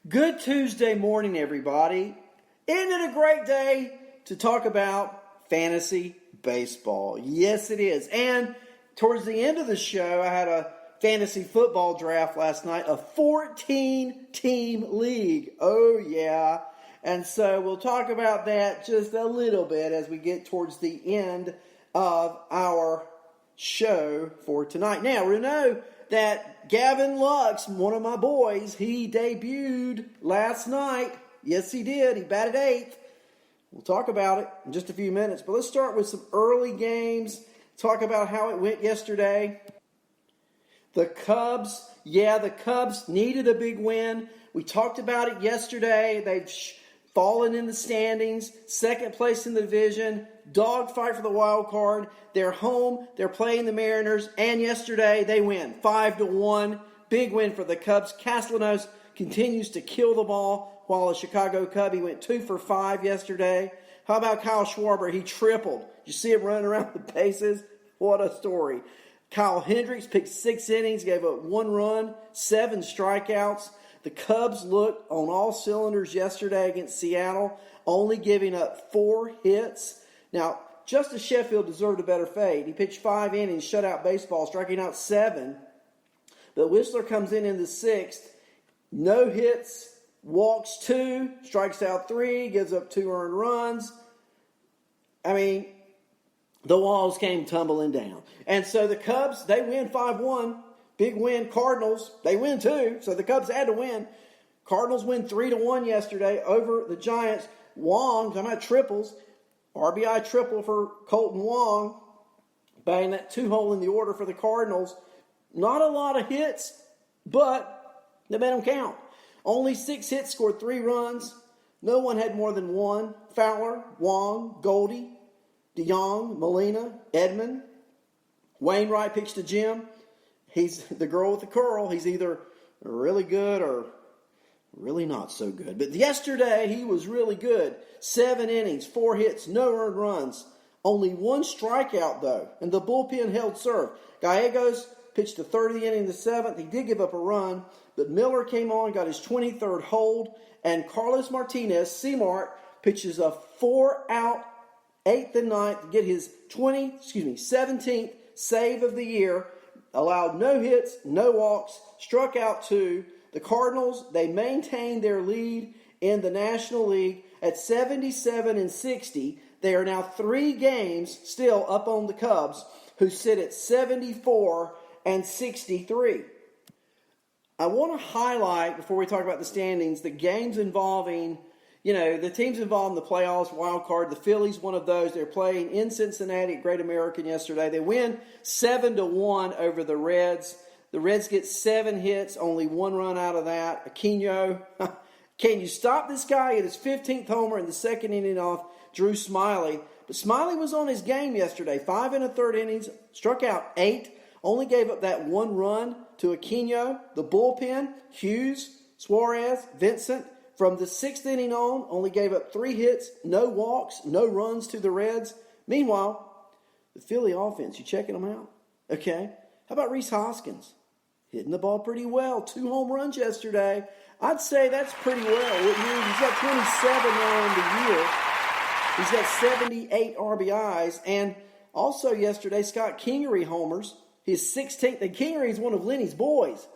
Good Tuesday morning, everybody. Isn't it a great day to talk about fantasy baseball? Yes, it is. And towards the end of the show, I had a fantasy football draft last night, a 14-team league. Oh, yeah. And so we'll talk about that just a little bit as we get towards the end of our show for tonight. Now, we know that Gavin Lux, one of my boys, he debuted last night. Yes, he did. He batted eighth. We'll talk about it in just a few minutes. But let's start with some early games. Talk about how it went yesterday. The Cubs, the Cubs needed a big win. We talked about it yesterday. They've fallen in the standings, second place in the division, dogfight for the wild card. They're home, they're playing the Mariners, and yesterday they win 5-1. Big win for the Cubs. Castellanos continues to kill the ball, while the Chicago Cub, he went 2 for 5 yesterday. How about Kyle Schwarber? He tripled. You see him running around the bases? What a story. Kyle Hendricks pitched 6 innings, gave up 1 run, 7 strikeouts. The Cubs looked on all cylinders yesterday against Seattle, only giving up 4 hits. Now, Justice Sheffield deserved a better fate. He pitched 5 innings, shutout baseball, striking out 7. But Whistler comes in the 6th. No hits, walks 2, strikes out 3, gives up 2 earned runs. I mean, the walls came tumbling down. And so the Cubs, they win 5-1. Big win. Cardinals, they win too, so the Cubs had to win. Cardinals win 3-1 yesterday over the Giants. Wong, talking about triples, RBI triple for Colton Wong, banging that 2-hole in the order for the Cardinals. Not a lot of hits, but they made them count. Only 6 hits, scored 3 runs. No one had more than 1. Fowler, Wong, Goldie, DeYoung, Molina, Edman. Wainwright pitched to Jim. He's the girl with the curl. He's either really good or really not so good. But yesterday, he was really good. 7 innings, 4 hits, no earned runs. Only 1 strikeout, though, and the bullpen held serve. Gallegos pitched the 3rd of the inning in the 7th. He did give up a run, but Miller came on, got his 23rd hold, and Carlos Martinez, C-Mart, pitches a 4-out 8th and 9th to get his 17th save of the year. Allowed no hits, no walks, struck out 2. The Cardinals, they maintained their lead in the National League at 77-60. They are now 3 games still up on the Cubs, who sit at 74-63. I want to highlight, before we talk about the standings, the games involving, the teams involved in the playoffs, wild card. The Phillies, one of those. They're playing in Cincinnati at Great American yesterday. They win 7-1 over the Reds. The Reds get 7 hits, only 1 run out of that. Aquino, can you stop this guy at his 15th homer in the 2nd inning off Drew Smyly? But Smyly was on his game yesterday. 5 1/3 innings, struck out 8, only gave up that 1 run to Aquino. The bullpen, Hughes, Suarez, Vincent, from the 6th inning on, only gave up 3 hits, no walks, no runs to the Reds. Meanwhile, the Philly offense, you checking them out? Okay. How about Rhys Hoskins? Hitting the ball pretty well. 2 home runs yesterday. I'd say that's pretty well. He's got 27 now in the year. He's got 78 RBIs. And also yesterday, Scott Kingery homers. His 16th. And Kingery is one of Lenny's boys.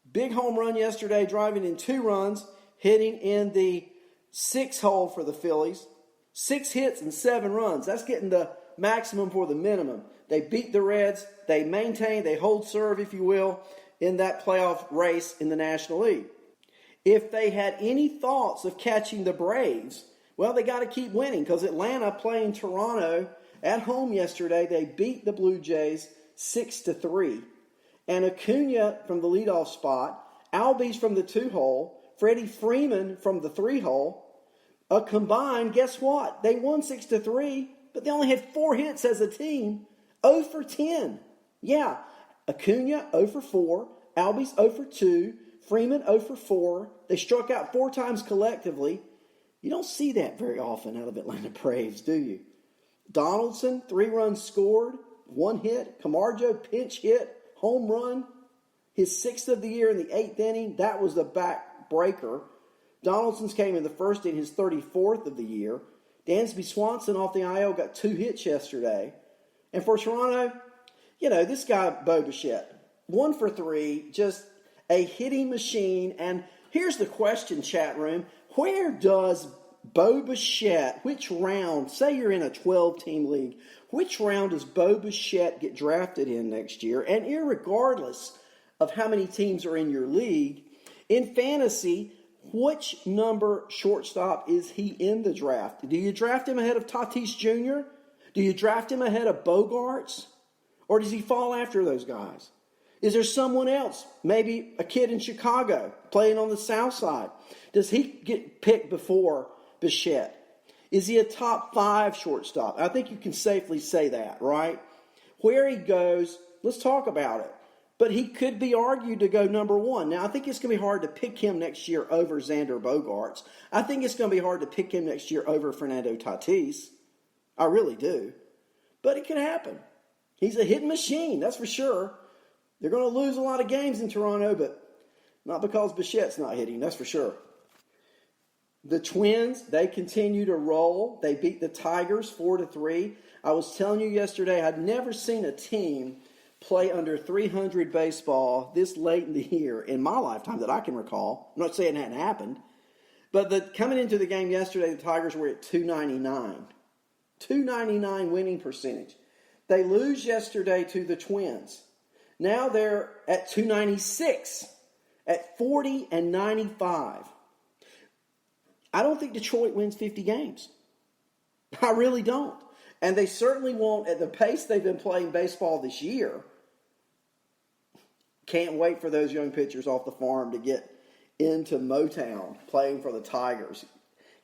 Big home run yesterday, driving in 2 runs. Hitting in the 6th hole for the Phillies. 6 hits and 7 runs. That's getting the maximum for the minimum. They beat the Reds. They maintain, they hold serve, if you will, in that playoff race in the National League. If they had any thoughts of catching the Braves, well, they got to keep winning, because Atlanta playing Toronto at home yesterday, they beat the Blue Jays 6-3. And Acuna from the leadoff spot, Albies from the 2-hole, Freddie Freeman from the 3-hole, a combined, guess what? They won 6-3, but they only had 4 hits as a team. 0 for 10. Yeah, Acuna 0 for 4, Albies 0 for 2, Freeman 0 for 4. They struck out 4 times collectively. You don't see that very often out of Atlanta Braves, do you? Donaldson, 3 runs scored, 1 hit. Camargo, pinch hit, home run. His 6th of the year in the 8th inning. That was the breaker. Donaldson's came in the first in his 34th of the year. Dansby Swanson off the IL got 2 hits yesterday. And for Toronto, this guy, Bo Bichette, 1 for 3, just a hitting machine. And here's the question, chat room. Where does Bo Bichette, which round, say you're in a 12-team league, which round does Bo Bichette get drafted in next year? And irregardless of how many teams are in your league, in fantasy, which number shortstop is he in the draft? Do you draft him ahead of Tatis Jr.? Do you draft him ahead of Bogarts? Or does he fall after those guys? Is there someone else, maybe a kid in Chicago playing on the south side? Does he get picked before Bichette? Is he a top 5 shortstop? I think you can safely say that, right? Where he goes, let's talk about it. But he could be argued to go number 1. Now, I think it's going to be hard to pick him next year over Xander Bogaerts. I think it's going to be hard to pick him next year over Fernando Tatis. I really do. But it could happen. He's a hitting machine, that's for sure. They're going to lose a lot of games in Toronto, but not because Bichette's not hitting, that's for sure. The Twins, they continue to roll. They beat the Tigers 4-3. I was telling you yesterday, I'd never seen a team play under 300 baseball this late in the year in my lifetime that I can recall. I'm not saying it hadn't happened. But coming into the game yesterday, the Tigers were at 299. 299 winning percentage. They lose yesterday to the Twins. Now they're at 296, at 40-95. I don't think Detroit wins 50 games. I really don't. And they certainly won't at the pace they've been playing baseball this year. Can't wait for those young pitchers off the farm to get into Motown playing for the Tigers.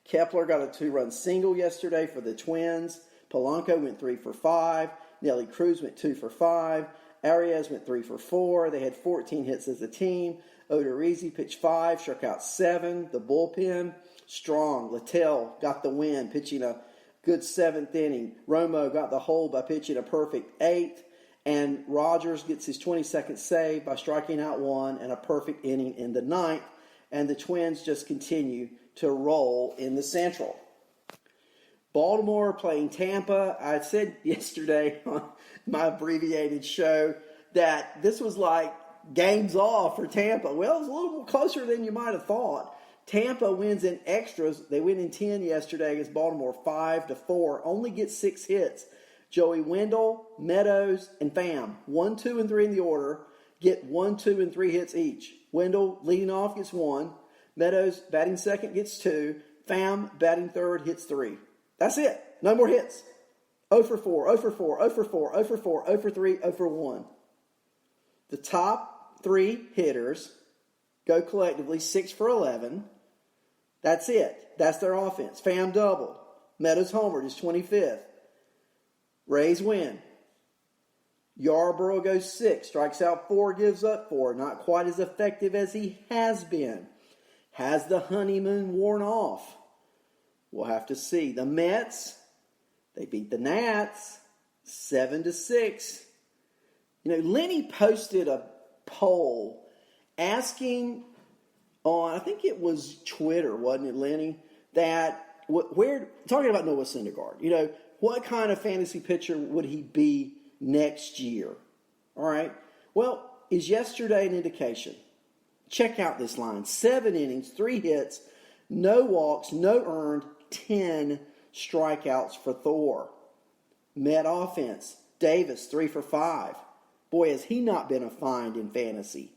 Kepler got a 2-run single yesterday for the Twins. Polanco went 3 for 5. Nelly Cruz went 2 for 5. Arias went 3 for 4. They had 14 hits as a team. Odorizzi pitched 5, struck out 7. The bullpen, strong. Littell got the win, pitching a good 7th inning. Romo got the hold by pitching a perfect 8th. And Rogers gets his 22nd save by striking out 1 and a perfect inning in the 9th. And the Twins just continue to roll in the Central. Baltimore playing Tampa. I said yesterday on my abbreviated show that this was like games off for Tampa. Well, it was a little more closer than you might have thought. Tampa wins in extras. They win in 10 yesterday against Baltimore 5-4. Only get 6 hits. Joey Wendell, Meadows, and Pham, 1, 2, and 3 in the order, get 1, 2, and 3 hits each. Wendell leading off gets 1. Meadows batting second gets 2. Pham batting third hits 3. That's it. No more hits. 0 for 4, 0 for 4, 0 for 4, 0 for 4, 0 for 3, 0 for 1. The top 3 hitters go collectively 6 for 11. That's it. That's their offense. Pham doubled. Meadows homered, his 25th. Rays win. Yarborough goes 6, strikes out 4, gives up 4. Not quite as effective as he has been. Has the honeymoon worn off? We'll have to see. The Mets, they beat the Nats 7-6. Lenny posted a poll asking on, I think it was Twitter, wasn't it, Lenny? That talking about Noah Syndergaard. What kind of fantasy pitcher would he be next year? All right. Well, is yesterday an indication? Check out this line. 7 innings, 3 hits, no walks, no earned, 10 strikeouts for Thor. Met offense. Davis, 3 for 5. Boy, has he not been a find in fantasy.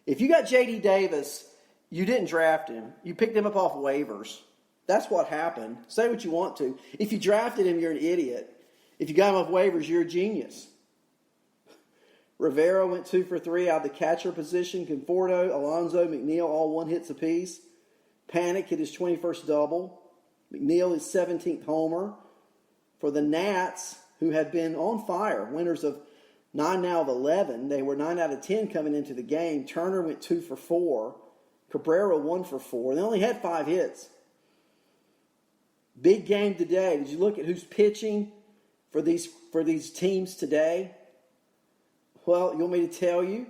If you got J.D. Davis, you didn't draft him. You picked him up off waivers. That's what happened. Say what you want to. If you drafted him, you're an idiot. If you got him off waivers, you're a genius. Rivera went 2 for 3 out of the catcher position. Conforto, Alonso, McNeil, all 1 hits apiece. Panic hit his 21st double. McNeil his 17th homer. For the Nats, who have been on fire, winners of 9 now of 11. They were 9 out of 10 coming into the game. Turner went 2 for 4. Cabrera 1 for 4. They only had 5 hits. Big game today. Did you look at who's pitching for these teams today? Well, you want me to tell you?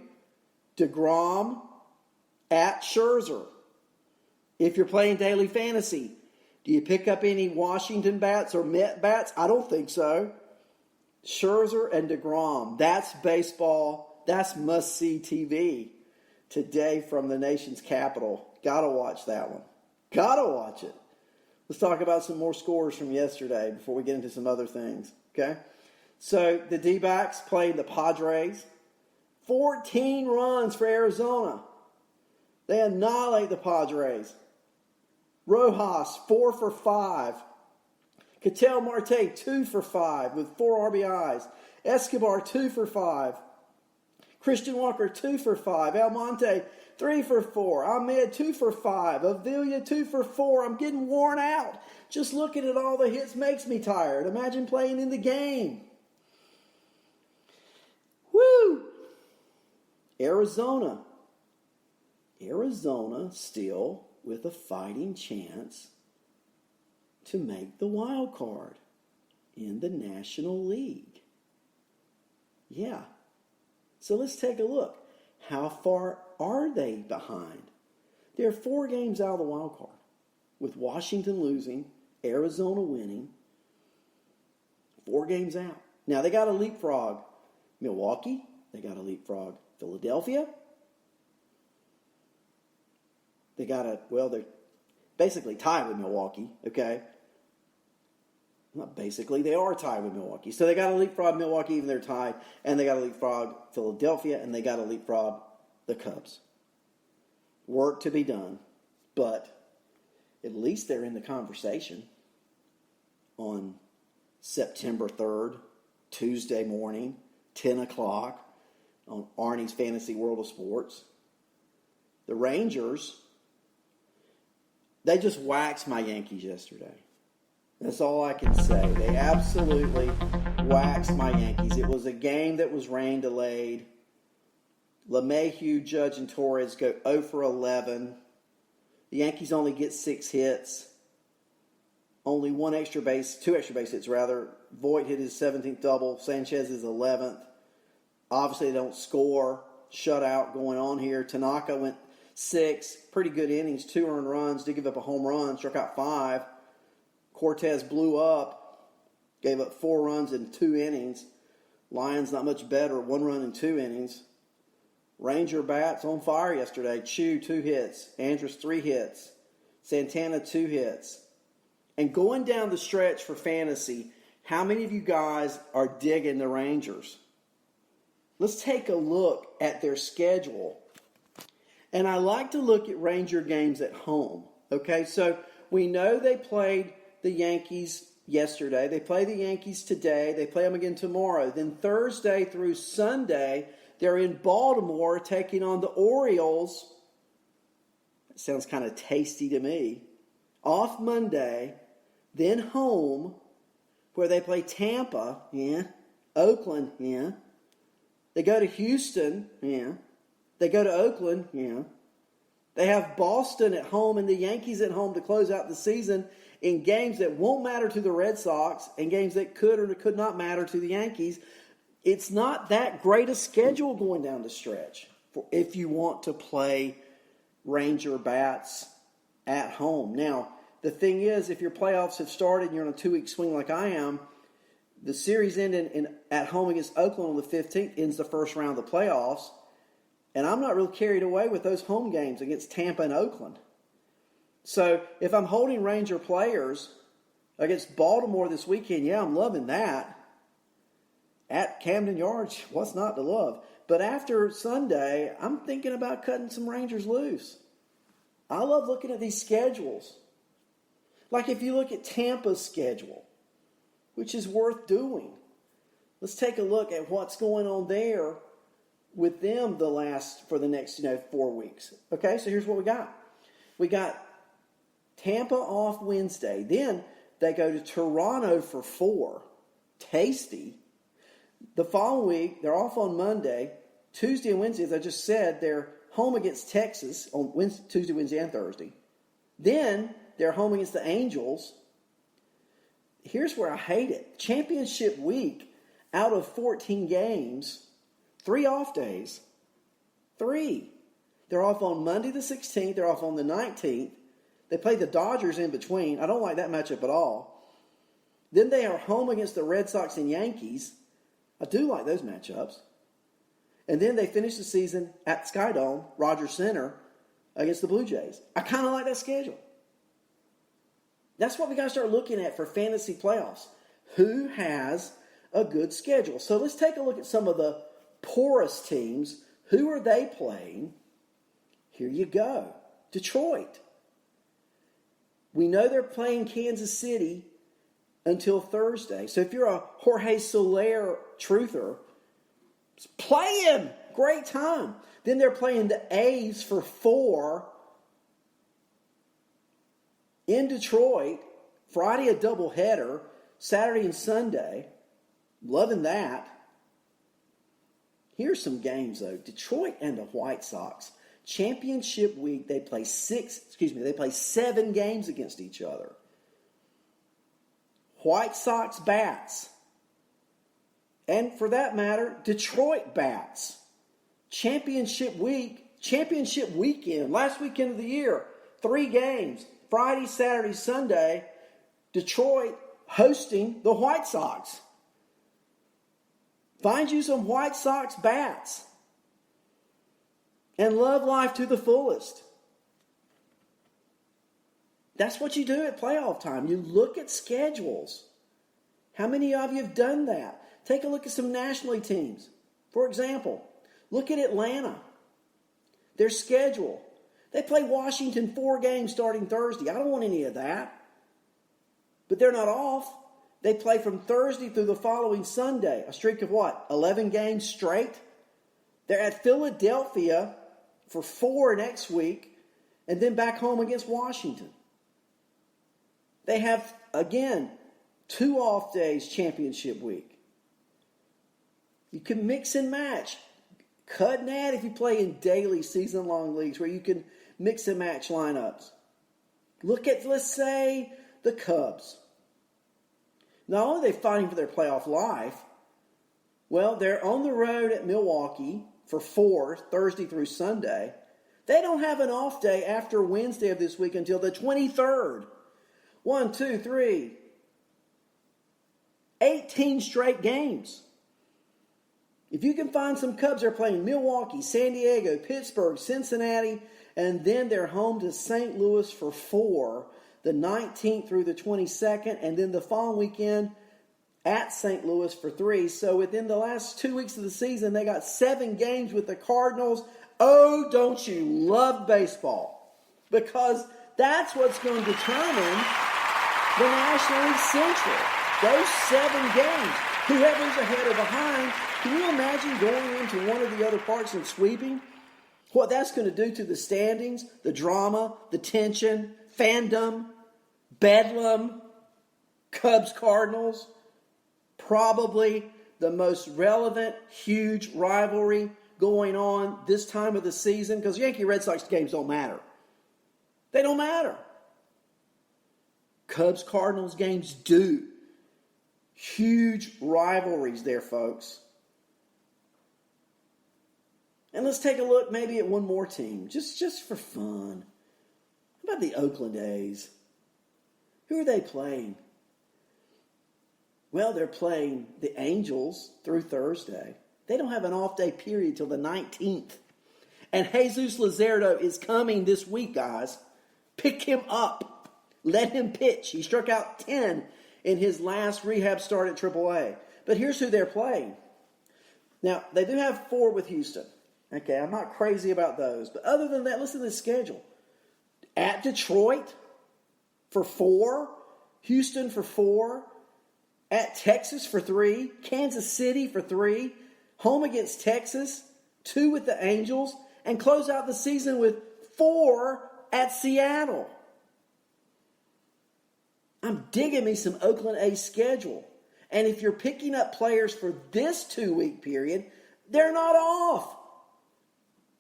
DeGrom at Scherzer. If you're playing daily fantasy, do you pick up any Washington bats or Met bats? I don't think so. Scherzer and DeGrom. That's baseball. That's must-see TV today from the nation's capital. Gotta watch that one. Gotta watch it. Let's talk about some more scores from yesterday before we get into some other things. Okay? So the D-backs played the Padres. 14 runs for Arizona. They annihilate the Padres. Rojas, 4 for 5. Ketel Marte, 2 for 5 with 4 RBIs. Escobar, 2 for 5. Christian Walker, 2 for 5. Almonte, 3 for 4. Ahmed, 2 for 5. Avila, 2 for 4. I'm getting worn out. Just looking at all the hits makes me tired. Imagine playing in the game. Woo! Arizona still with a fighting chance to make the wild card in the National League. Yeah. So let's take a look. How far are they behind? They're 4 games out of the wild card, with Washington losing, Arizona winning. 4 games out. Now they got to leapfrog Milwaukee. They got to leapfrog Philadelphia. They're basically tied with Milwaukee, okay? Not basically, they are tied with Milwaukee. So they got to leapfrog Milwaukee even they're tied, and they got to leapfrog Philadelphia, and they got to leapfrog the Cubs. Work to be done, but at least they're in the conversation on September 3rd, Tuesday morning, 10 o'clock on Arnie's Fantasy World of Sports. The Rangers, they just waxed my Yankees yesterday. That's all I can say. They absolutely waxed my Yankees. It was a game that was rain delayed. LeMahieu, Judge, and Torres go 0 for 11. The Yankees only get 6 hits. Only 2 extra base hits rather. Voit hit his 17th double. Sanchez his 11th. Obviously, they don't score. Shutout going on here. Tanaka went 6. Pretty good innings. 2 earned runs. Did give up a home run. Struck out 5. Cortez blew up. Gave up 4 runs in 2 innings. Lions not much better. 1 run in 2 innings. Ranger bats on fire yesterday. Chu, 2 hits. Andrus, 3 hits. Santana, 2 hits. And going down the stretch for fantasy, how many of you guys are digging the Rangers? Let's take a look at their schedule. And I like to look at Ranger games at home. Okay, so we know they played the Yankees yesterday. They play the Yankees today. They play them again tomorrow. Then Thursday through Sunday, they're in Baltimore taking on the Orioles. That sounds kind of tasty to me. Off Monday, then home, where they play Tampa, Oakland, They go to Houston, They go to Oakland, They have Boston at home and the Yankees at home to close out the season in games that won't matter to the Red Sox and games that could or could not matter to the Yankees. It's not that great a schedule going down the stretch if you want to play Ranger bats at home. Now, the thing is, if your playoffs have started and you're on a 2-week swing like I am, the series ending at home against Oakland on the 15th ends the first round of the playoffs. And I'm not real carried away with those home games against Tampa and Oakland. So if I'm holding Ranger players against Baltimore this weekend, I'm loving that. At Camden Yards, what's not to love? But after Sunday, I'm thinking about cutting some Rangers loose. I love looking at these schedules. Like if you look at Tampa's schedule, which is worth doing. Let's take a look at what's going on there with them for the next 4 weeks. Okay, so here's what we got. We got Tampa off Wednesday. Then they go to Toronto for 4. Tasty. The following week, they're off on Monday. Tuesday and Wednesday, as I just said, they're home against Texas on Tuesday, Wednesday, and Thursday. Then they're home against the Angels. Here's where I hate it. Championship week, out of 14 games, 3 off days. 3. They're off on Monday the 16th. They're off on the 19th. They play the Dodgers in between. I don't like that matchup at all. Then they are home against the Red Sox and Yankees. I do like those matchups. And then they finish the season at Skydome, Rogers Center, against the Blue Jays. I kind of like that schedule. That's what we got to start looking at for fantasy playoffs. Who has a good schedule? So let's take a look at some of the poorest teams. Who are they playing? Here you go. Detroit. We know they're playing Kansas City until Thursday. So if you're a Jorge Soler truther, play him. Great time. Then they're playing the A's for 4 in Detroit. Friday a doubleheader. Saturday and Sunday. Loving that. Here's some games though. Detroit and the White Sox. Championship week, they play 7 games against each other. White Sox bats. And for that matter, Detroit bats. Championship weekend, last weekend of the year, 3 games. Friday, Saturday, Sunday, Detroit hosting the White Sox. Find you some White Sox bats. And love life to the fullest. That's what you do at playoff time. You look at schedules. How many of you have done that? Take a look at some National League teams. For example, look at Atlanta. Their schedule. They play Washington 4 games starting Thursday. I don't want any of that. But they're not off. They play from Thursday through the following Sunday. A streak of what? 11 games straight? They're at Philadelphia for 4 next week, and then back home against Washington. They have, again, 2 off days championship week. You can mix and match. Cut and add if you play in daily season-long leagues where you can mix and match lineups. Look at, let's say, the Cubs. Not only are they fighting for their playoff life, well, they're on the road at Milwaukee for 4, Thursday through Sunday. They don't have an off day after Wednesday of this week until the 23rd. 1, 2, 3. 18 straight games. If you can find some Cubs, they're playing Milwaukee, San Diego, Pittsburgh, Cincinnati, and then they're home to St. Louis for 4, the 19th through the 22nd, and then the following weekend at St. Louis for 3. So within the last 2 weeks of the season, they got 7 games with the Cardinals. Oh, don't you love baseball? Because that's what's going to determine the National League Central. Those 7 games. Whoever's ahead or behind, can you imagine going into one of the other parts and sweeping? What that's going to do to the standings, the drama, the tension, fandom, bedlam, Cubs, Cardinals. Probably the most relevant, huge rivalry going on this time of the season, because Yankee Red Sox games don't matter. They don't matter. Cubs, Cardinals games do. Huge rivalries there, folks. And let's take a look maybe at one more team, just for fun. How about the Oakland A's? Who are they playing? Well, they're playing the Angels through Thursday. They don't have an off-day period till the 19th. And Jesus Luzardo is coming this week, guys. Pick him up. Let him pitch. He struck out 10 in his last rehab start at AAA. But here's who they're playing. Now, they do have 4 with Houston. Okay, I'm not crazy about those. But other than that, listen to the schedule. At Detroit for 4. Houston for 4. At Texas for 3. Kansas City for 3. Home against Texas. 2 with the Angels. And close out the season with 4 at Seattle. I'm digging me some Oakland A's schedule. And if you're picking up players for this 2-week period, they're not off.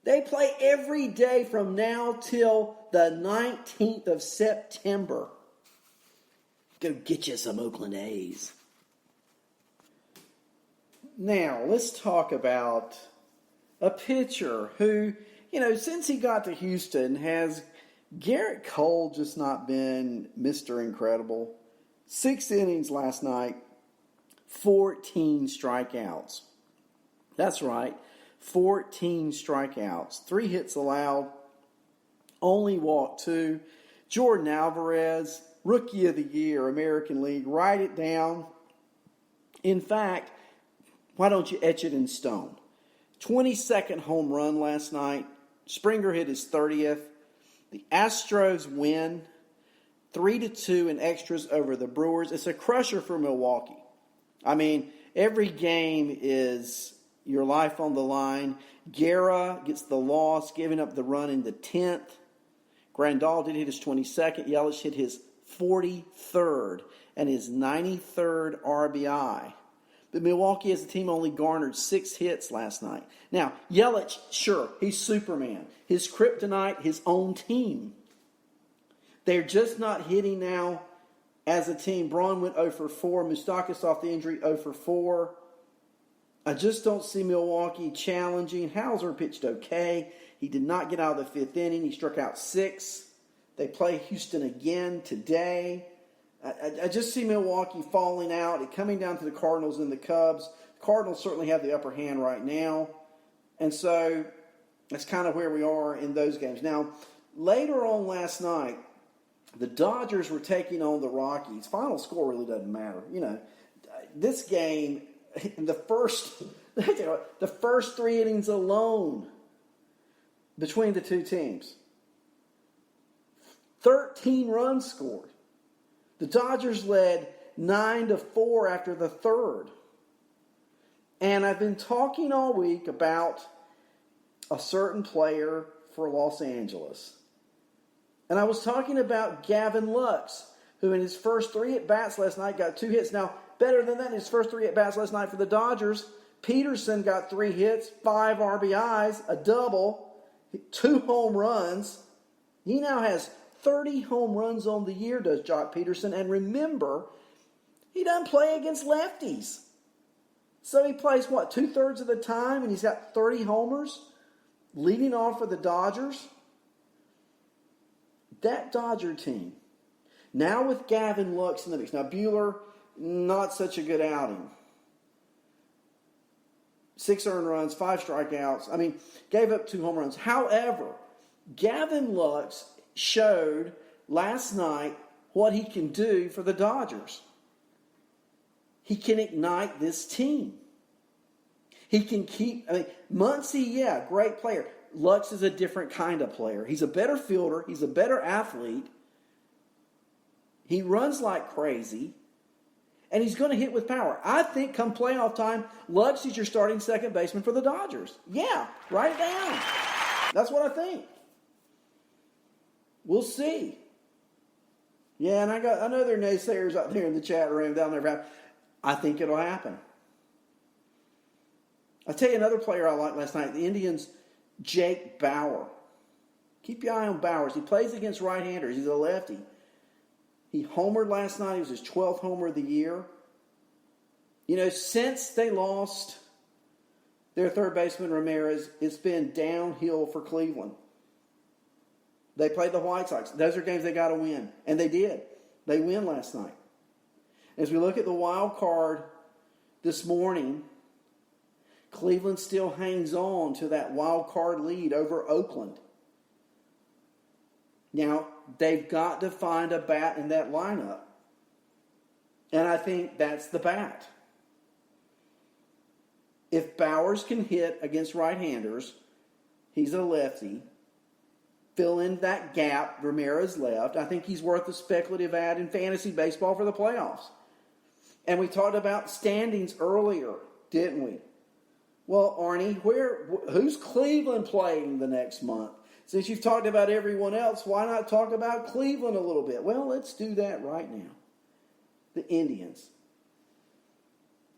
They play every day from now till the 19th of September. Go get you some Oakland A's. Now, let's talk about a pitcher who, since he got to Houston has Garrett Cole just not been Mr. Incredible. 6 innings last night, 14 strikeouts. That's right, 14 strikeouts. 3 hits allowed, only walked 2. Jordan Alvarez, Rookie of the Year, American League. Write it down. In fact, why don't you etch it in stone? 22nd home run last night. Springer hit his 30th. The Astros win 3-2 in extras over the Brewers. It's a crusher for Milwaukee. I mean, every game is your life on the line. Guerra gets the loss, giving up the run in the 10th. Grandal did hit his 22nd. Yelich hit his 43rd and his 93rd RBI. But Milwaukee as a team only garnered 6 hits last night. Now, Yelich, sure, he's Superman. His kryptonite, his own team. They're just not hitting now as a team. Braun went 0 for 4. Moustakas off the injury, 0 for 4. I just don't see Milwaukee challenging. Hauser pitched okay. He did not get out of the 5th inning. He struck out 6. They play Houston again today. I just see Milwaukee falling out and coming down to the Cardinals and the Cubs. The Cardinals certainly have the upper hand right now. And so that's kind of where we are in those games. Now, later on last night, the Dodgers were taking on the Rockies. Final score really doesn't matter. You know, this game, the first 3 innings alone between the two teams, 13 runs scored. The Dodgers led 9-4 after the 3rd. And I've been talking all week about a certain player for Los Angeles. And I was talking about Gavin Lux, who in his first 3 at-bats last night got 2 hits. Now, better than that, in his first 3 at-bats last night for the Dodgers, Peterson got 3 hits, 5 RBIs, a double, 2 home runs. He now has 30 home runs on the year, does Jock Peterson. And remember, he doesn't play against lefties. So he plays, 2/3 of the time, and he's got 30 homers, leading off for the Dodgers. That Dodger team, now with Gavin Lux in the mix. Now, Buehler, not such a good outing. 6 earned runs, 5 strikeouts. I mean, gave up 2 home runs. However, Gavin Lux showed last night what he can do for the Dodgers. He can ignite this team. He can keep, Muncy, great player. Lux is a different kind of player. He's a better fielder. He's a better athlete. He runs like crazy. And he's going to hit with power. I think come playoff time, Lux is your starting second baseman for the Dodgers. Yeah, write it down. That's what I think. We'll see. Yeah, and I know there are naysayers out there in the chat room down there. I think it'll happen. I'll tell you another player I liked last night. The Indians, Jake Bauer. Keep your eye on Bowers. He plays against right-handers. He's a lefty. He homered last night. He was his 12th homer of the year. You know, since they lost their third baseman, Ramirez, it's been downhill for Cleveland. They played the White Sox. Those are games they got to win. And they did. They win last night. As we look at the wild card this morning, Cleveland still hangs on to that wild card lead over Oakland. Now, they've got to find a bat in that lineup. And I think that's the bat. If Bowers can hit against right-handers, he's a lefty, fill in that gap Ramirez left, I think he's worth a speculative ad in fantasy baseball for the playoffs. And we talked about standings earlier, didn't we? Well, Arnie, who's Cleveland playing the next month? Since you've talked about everyone else, why not talk about Cleveland a little bit? Well, let's do that right now. The Indians.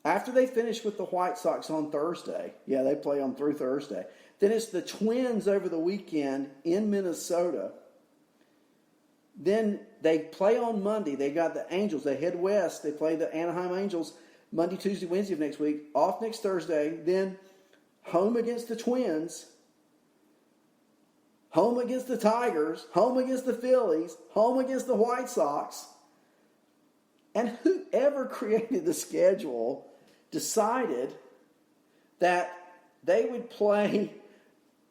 After they finish with the White Sox on Thursday, they play on through Thursday, then it's the Twins over the weekend in Minnesota. Then they play on Monday. They got the Angels. They head west. They play the Anaheim Angels Monday, Tuesday, Wednesday of next week. Off next Thursday. Then home against the Twins. home against the Tigers, home against the Phillies, home against the White Sox. And whoever created the schedule decided that they would play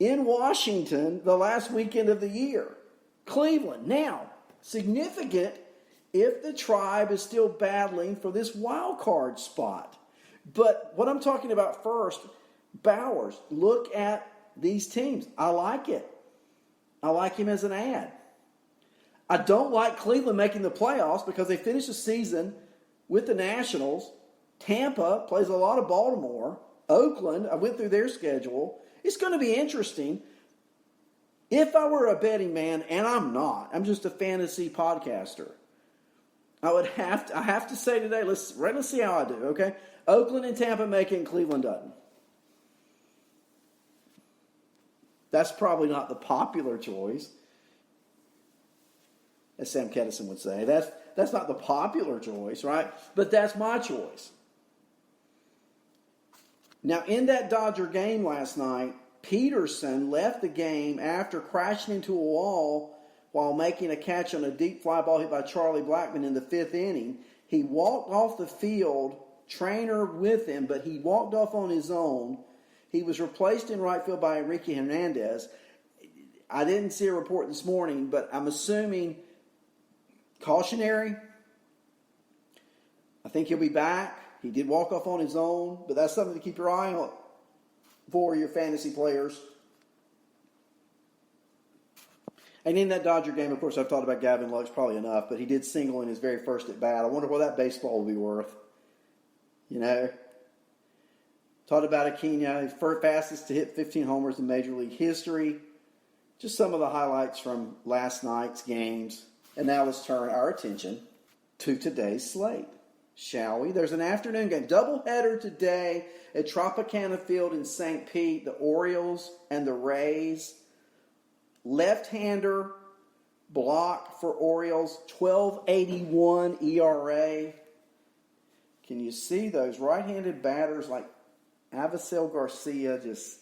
in Washington the last weekend of the year. Cleveland. Now, significant if the Tribe is still battling for this wild card spot. But what I'm talking about first, Bowers, look at these teams. I like it. I like him as an ad. I don't like Cleveland making the playoffs because they finished the season with the Nationals. Tampa plays a lot of Baltimore. Oakland, I went through their schedule. It's going to be interesting. If I were a betting man, and I'm not, I'm just a fantasy podcaster, I have to say today, let's see how I do, okay? Oakland and Tampa make it and Cleveland doesn't. That's probably not the popular choice, as Sam Kedison would say. That's not the popular choice, right? But that's my choice. Now, in that Dodger game last night, Peterson left the game after crashing into a wall while making a catch on a deep fly ball hit by Charlie Blackmon in the 5th inning. He walked off the field, trainer with him, but he walked off on his own. He was replaced in right field by Enrique Hernandez. I didn't see a report this morning, but I'm assuming cautionary. I think he'll be back. He did walk off on his own, but that's something to keep your eye on for your fantasy players. And in that Dodger game, of course, I've talked about Gavin Lux probably enough, but he did single in his very first at bat. I wonder what that baseball will be worth. You know? Talked about Aquino, he's fastest to hit 15 homers in Major League history. Just some of the highlights from last night's games. And now let's turn our attention to today's slate, shall we? There's an afternoon game, doubleheader today at Tropicana Field in St. Pete. The Orioles and the Rays. Left-hander block for Orioles, 12.81 ERA. Can you see those right-handed batters like Avisail Garcia, just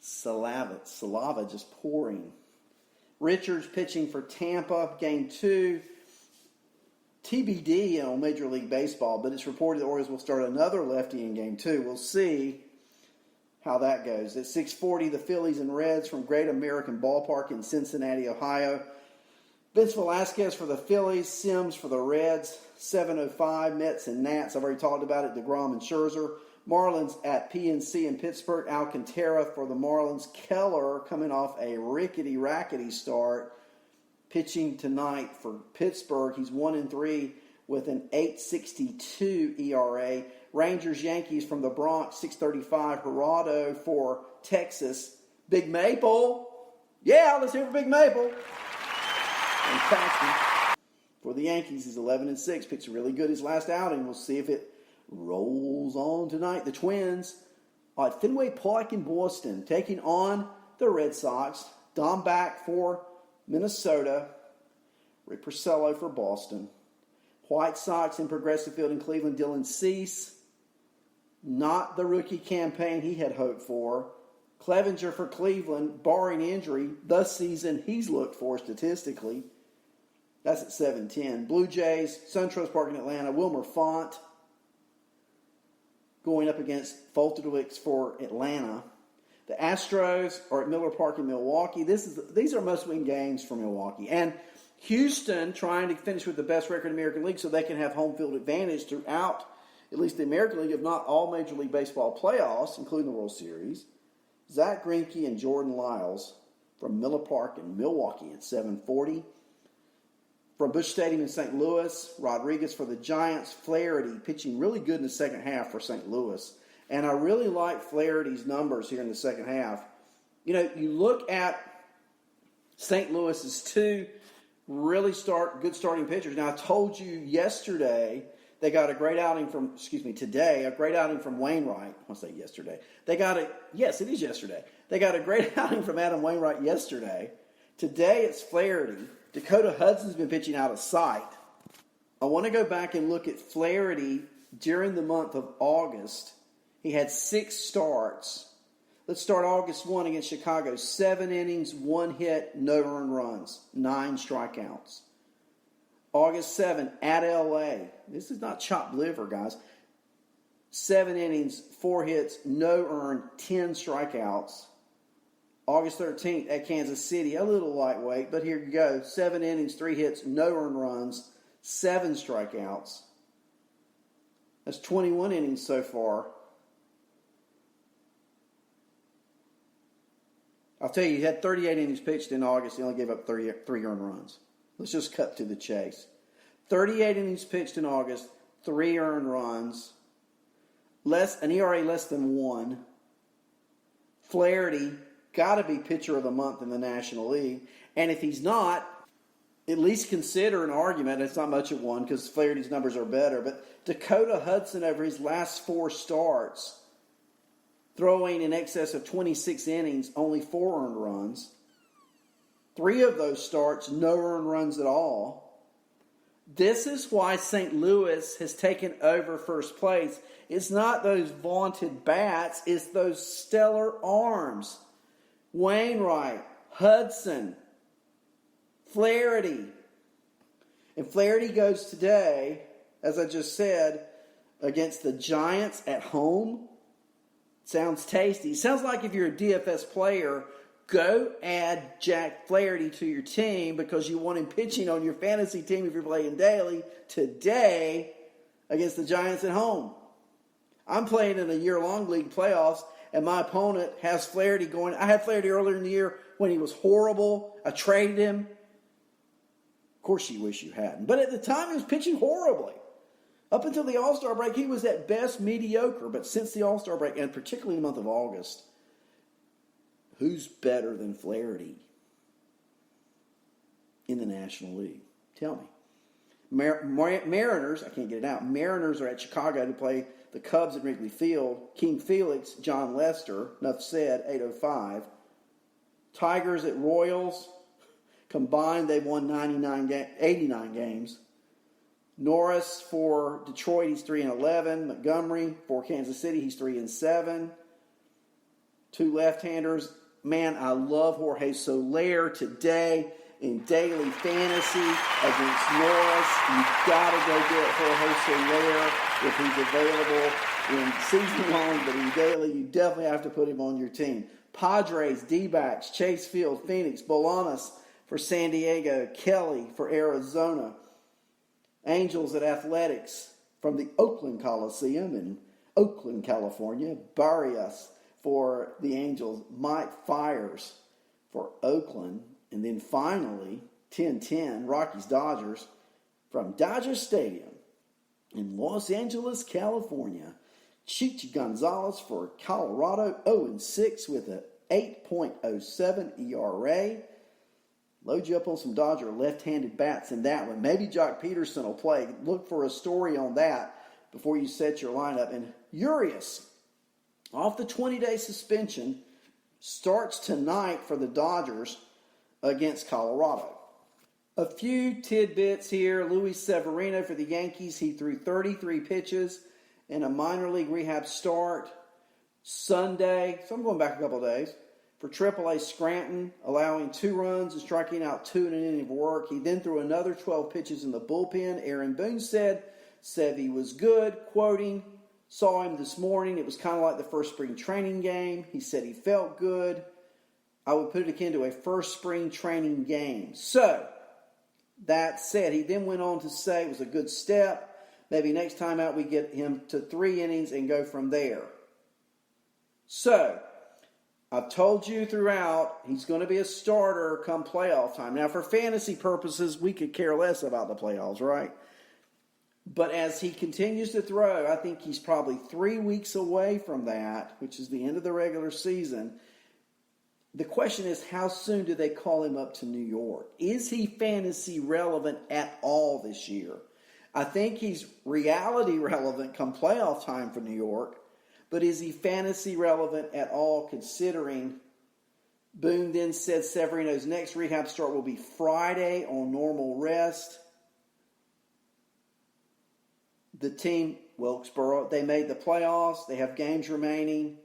saliva just pouring. Richards pitching for Tampa, game 2. TBD on Major League Baseball, but it's reported the Orioles will start another lefty in game 2. We'll see how that goes. At 6:40, the Phillies and Reds from Great American Ballpark in Cincinnati, Ohio. Vince Velasquez for the Phillies, Sims for the Reds. 7:05, Mets and Nats. I've already talked about it, DeGrom and Scherzer. Marlins at PNC in Pittsburgh. Alcantara for the Marlins. Keller coming off a rickety start. Pitching tonight for Pittsburgh. He's 1-3 with an 8.62 ERA. Rangers, Yankees from the Bronx, 6:35. Gerardo for Texas. Big Maple. Yeah, let's hear for Big Maple. And Paxton for the Yankees. He's 11-6. Pitched really good his last outing. We'll see if it rolls on tonight. The Twins at Fenway Park in Boston taking on the Red Sox. Dom Back for Minnesota. Rick Porcello for Boston. White Sox in Progressive Field in Cleveland. Dylan Cease. Not the rookie campaign he had hoped for. Clevenger for Cleveland, barring injury, the season he's looked for statistically. That's at 7:10. Blue Jays, SunTrust Park in Atlanta. Wilmer Font going up against Foltowicz for Atlanta. The Astros are at Miller Park in Milwaukee. These are must-win games for Milwaukee. And Houston trying to finish with the best record in the American League so they can have home field advantage throughout at least the American League, if not all Major League Baseball playoffs, including the World Series. Zach Greinke and Jordan Lyles from Miller Park in Milwaukee at 7:40. From Busch Stadium in St. Louis, Rodriguez for the Giants. Flaherty pitching really good in the second half for St. Louis. And I really like Flaherty's numbers here in the second half. You know, you look at St. Louis's two really good starting pitchers. Now, I told you yesterday they got a great outing from, today, a great outing from Wainwright. I'll say yesterday. Yes, it is yesterday. They got a great outing from Adam Wainwright yesterday. Today it's Flaherty. Dakota Hudson's been pitching out of sight. I want to go back and look at Flaherty during the month of August. He had 6 starts. Let's start August 1 against Chicago. 7 innings, 1 hit, no earned runs, 9 strikeouts. August 7 at LA. This is not chopped liver, guys. 7 innings, 4 hits, no earned, 10 strikeouts. August 13th at Kansas City, a little lightweight, but here you go. 7 innings, 3 hits, no earned runs, 7 strikeouts. That's 21 innings so far. I'll tell you, he had 38 innings pitched in August. He only gave up 3 earned runs. Let's just cut to the chase. 38 innings pitched in August, 3 earned runs, an ERA less than 1. Flaherty got to be pitcher of the month in the National League. And if he's not, at least consider an argument. It's not much of one because Flaherty's numbers are better. But Dakota Hudson over his last 4 starts, throwing in excess of 26 innings, only 4 earned runs. 3 of those starts, no earned runs at all. This is why St. Louis has taken over first place. It's not those vaunted bats, it's those stellar arms. Wainwright, Hudson, Flaherty. And Flaherty goes today, as I just said, against the Giants at home. Sounds tasty. Sounds like if you're a DFS player, go add Jack Flaherty to your team because you want him pitching on your fantasy team if you're playing daily today against the Giants at home. I'm playing in a year-long league playoffs, and my opponent has Flaherty going. I had Flaherty earlier in the year when he was horrible. I traded him. Of course, you wish you hadn't. But at the time, he was pitching horribly. Up until the All-Star break, he was at best mediocre. But since the All-Star break, and particularly in the month of August, who's better than Flaherty in the National League? Tell me. Mariners, I can't get it out. Mariners are at Chicago to play the Cubs at Wrigley Field. King Felix, John Lester, enough said, 8:05. Tigers at Royals. Combined, they won 89 games. Norris for Detroit, he's 3-11. Montgomery for Kansas City, he's 3-7. 2 left-handers. Man, I love Jorge Soler today in daily fantasy against Norris. You've got to go get Jorge Soler if he's available in season long, but in daily, you definitely have to put him on your team. Padres, D-backs, Chase Field, Phoenix, Bolanos for San Diego, Kelly for Arizona. Angels at Athletics from the Oakland Coliseum in Oakland, California. Barrios for the Angels, Mike Fiers for Oakland. And then finally, 10-10, Rockies-Dodgers from Dodger Stadium in Los Angeles, California. Chichi Gonzalez for Colorado, 0-6 with an 8.07 ERA. Load you up on some Dodger left-handed bats in that one. Maybe Jock Peterson will play. Look for a story on that before you set your lineup. And Urias, off the 20-day suspension, starts tonight for the Dodgers against Colorado. A few tidbits here. Luis Severino for the Yankees. He threw 33 pitches in a minor league rehab start Sunday. So I'm going back a couple of days. For AAA Scranton, allowing 2 runs and striking out 2 in an inning of work. He then threw another 12 pitches in the bullpen. Aaron Boone said he was good, quoting, saw him this morning. It was kind of like the first spring training game. He said he felt good. I would put it akin to a first spring training game. So, that said, he then went on to say it was a good step. Maybe next time out we get him to 3 innings and go from there. So, I've told you throughout, he's going to be a starter come playoff time. Now, for fantasy purposes, we could care less about the playoffs, right? But as he continues to throw, I think he's probably 3 weeks away from that, which is the end of the regular season. The question is, how soon do they call him up to New York? Is he fantasy relevant at all this year? I think he's reality relevant come playoff time for New York. But is he fantasy relevant at all, considering Boone then said Severino's next rehab start will be Friday on normal rest? The team, Wilkesboro, they made the playoffs. They have games remaining.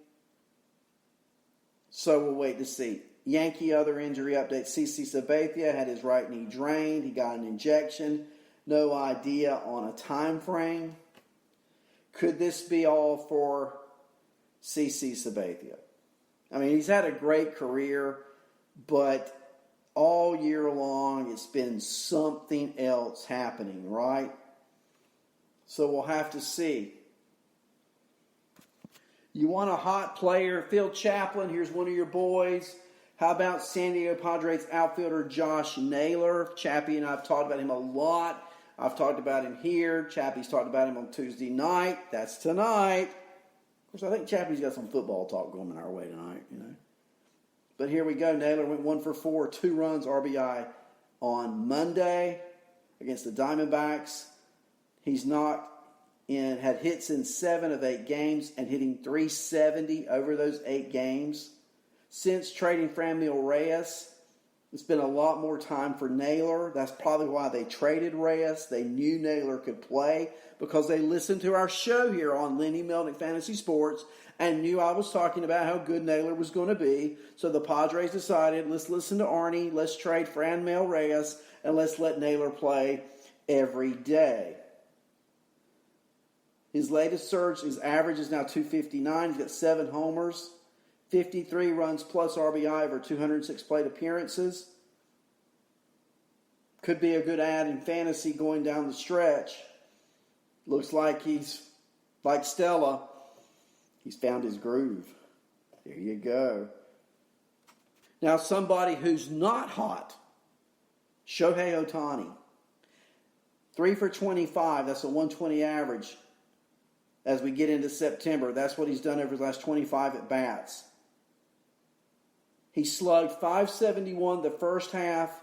So we'll wait to see. Yankee other injury update. CC Sabathia had his right knee drained. He got an injection. No idea on a time frame. Could this be all for CC Sabathia? I mean, he's had a great career, but all year long it's been something else happening, right? So we'll have to see. You want a hot player? Phil Chaplin, here's one of your boys. How about San Diego Padres outfielder Josh Naylor? Chappie and I have talked about him a lot. I've talked about him here. Chappie's talked about him on Tuesday night. That's tonight. Of course, I think Chappie's got some football talk going our way tonight, you know. But here we go. Naylor went 1 for 4, 2 runs, RBI on Monday against the Diamondbacks. He's had hits in 7 of 8 games and hitting .370 over those 8 games. Since trading Franmil Reyes, it's been a lot more time for Naylor. That's probably why they traded Reyes. They knew Naylor could play because they listened to our show here on Lenny Melnick Fantasy Sports and knew I was talking about how good Naylor was going to be. So the Padres decided, let's listen to Arnie, let's trade Franmil Reyes, and let's let Naylor play every day. His latest surge, his average is now .259. He's got 7 homers, 53 runs plus RBI over 206 plate appearances. Could be a good ad in fantasy going down the stretch. Looks like he's, like Stella, he's found his groove. There you go. Now somebody who's not hot, Shohei Ohtani. 3 for 25, that's a 120 average. As we get into September, that's what he's done over his last 25 at-bats. He slugged .571 the first half.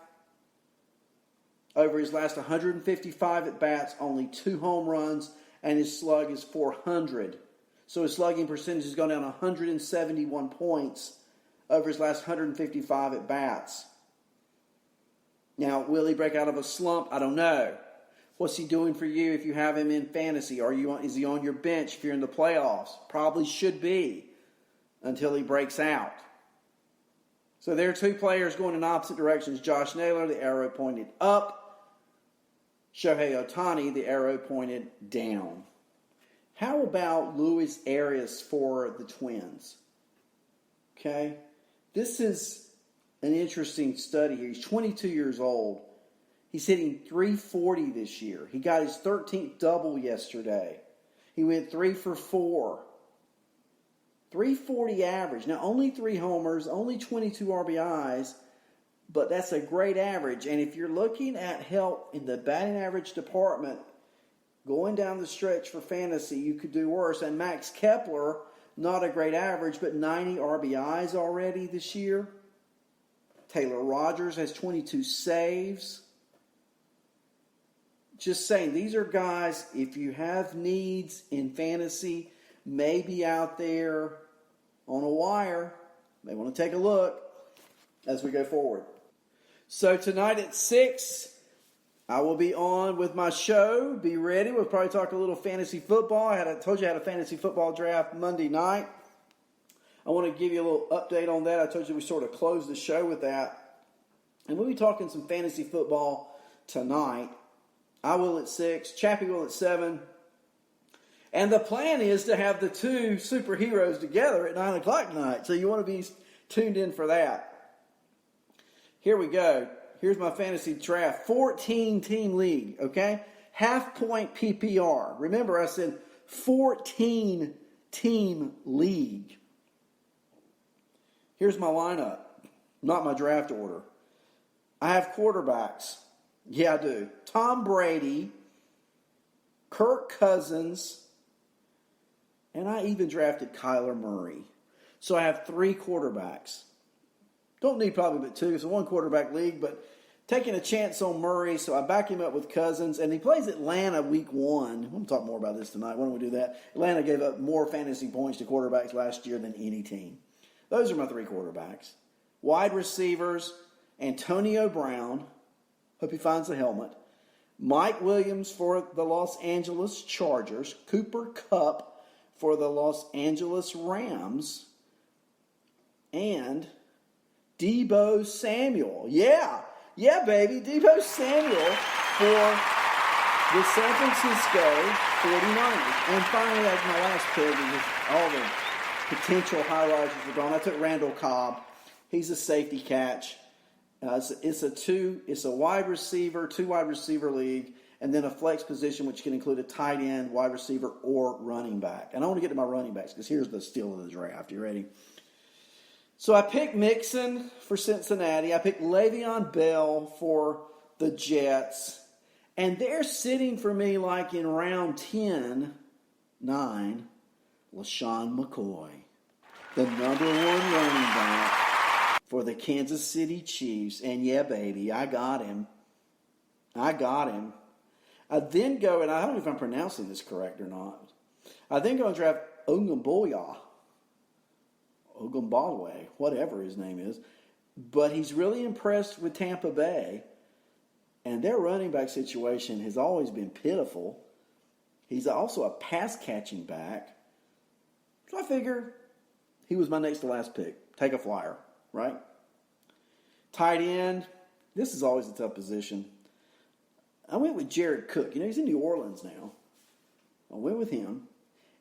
Over his last 155 at-bats, only 2 home runs, and his slug is .400. So his slugging percentage has gone down 171 points over his last 155 at-bats. Now, will he break out of a slump? I don't know. What's he doing for you if you have him in fantasy? Is he on your bench if you're in the playoffs? Probably should be until he breaks out. So there are 2 players going in opposite directions. Josh Naylor, the arrow pointed up. Shohei Ohtani, the arrow pointed down. How about Luis Arias for the Twins? Okay. This is an interesting study here. He's 22 years old. He's hitting .340 this year. He got his 13th double yesterday. He went 3 for 4. .340 average. Now, only 3 homers, only 22 RBIs, but that's a great average. And if you're looking at help in the batting average department, going down the stretch for fantasy, you could do worse. And Max Kepler, not a great average, but 90 RBIs already this year. Taylor Rogers has 22 saves. Just saying, these are guys, if you have needs in fantasy, maybe out there on a wire, may want to take a look as we go forward. So tonight at 6, I will be on with my show. Be ready. We'll probably talk a little fantasy football. I told you I had a fantasy football draft Monday night. I want to give you a little update on that. I told you we sort of closed the show with that. And we'll be talking some fantasy football tonight. I will at 6. Chappie will at 7. And the plan is to have the 2 superheroes together at 9 o'clock tonight. So you want to be tuned in for that. Here we go. Here's my fantasy draft. 14-team league, okay? Half-point PPR. Remember, I said 14-team league. Here's my lineup. Not my draft order. I have quarterbacks. Yeah, I do. Tom Brady, Kirk Cousins, and I even drafted Kyler Murray. So I have 3 quarterbacks. Don't need probably but 2. It's a 1-quarterback league, but taking a chance on Murray, so I back him up with Cousins. And he plays Atlanta week 1. I'm going to talk more about this tonight. Why don't we do that? Atlanta gave up more fantasy points to quarterbacks last year than any team. Those are my 3 quarterbacks. Wide receivers, Antonio Brown. Hope he finds the helmet. Mike Williams for the Los Angeles Chargers. Cooper Kupp for the Los Angeles Rams. and Deebo Samuel. Yeah, baby. Deebo Samuel for the San Francisco 49ers. And finally, that's my last pick. All the potential high risers were gone. I took Randall Cobb. He's a safety catch. It's a wide receiver, 2 wide receiver league, and then a flex position, which can include a tight end, wide receiver, or running back. And I want to get to my running backs because here's the steal of the draft. You ready? So I picked Mixon for Cincinnati. I picked Le'Veon Bell for the Jets. And they're sitting for me like in round 10, 9, LaShawn McCoy, the number 1 running back for the Kansas City Chiefs. And yeah, baby, I got him. I then go, and I don't know if I'm pronouncing this correct or not. I then go and draft Ogunbowale, whatever his name is. But he's really impressed with Tampa Bay. And their running back situation has always been pitiful. He's also a pass-catching back. So I figure he was my next to last pick. Take a flyer, right? Tight end. This is always a tough position. I went with Jared Cook. He's in New Orleans now. I went with him.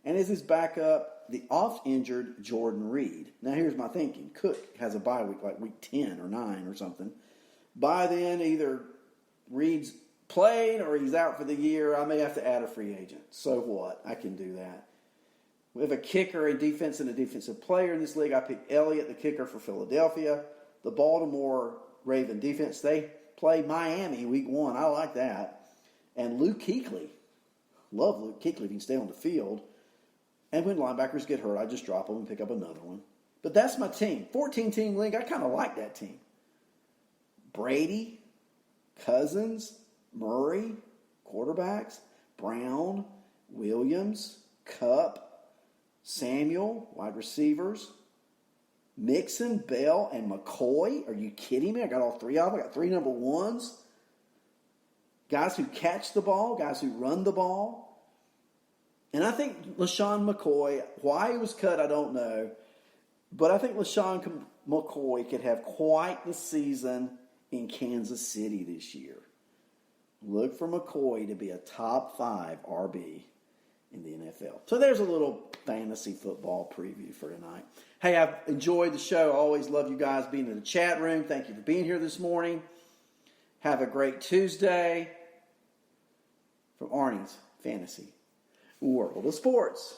And as his backup, the oft-injured Jordan Reed. Now, here's my thinking. Cook has a bye week, like week 10 or 9 or something. By then, either Reed's playing or he's out for the year. I may have to add a free agent. So what? I can do that. We have a kicker, a defense, and a defensive player in this league. I picked Elliott, the kicker for Philadelphia. The Baltimore Raven defense, they play Miami week 1. I like that. And Luke Kuechly. Love Luke Kuechly if he can stay on the field. And when linebackers get hurt, I just drop them and pick up another one. But that's my team. 14-team league. I kind of like that team. Brady, Cousins, Murray, quarterbacks, Brown, Williams, Kupp, Samuel, wide receivers, Mixon, Bell, and McCoy. Are you kidding me? I got all 3 of them. I got 3 number 1s. Guys who catch the ball, guys who run the ball. And I think LaShawn McCoy, why he was cut, I don't know. But I think LaShawn McCoy could have quite the season in Kansas City this year. Look for McCoy to be a top 5 RB in the NFL. So there's a little fantasy football preview for tonight. Hey, I've enjoyed the show. I always love you guys being in the chat room. Thank you for being here this morning. Have a great Tuesday from Arnie's Fantasy World of Sports.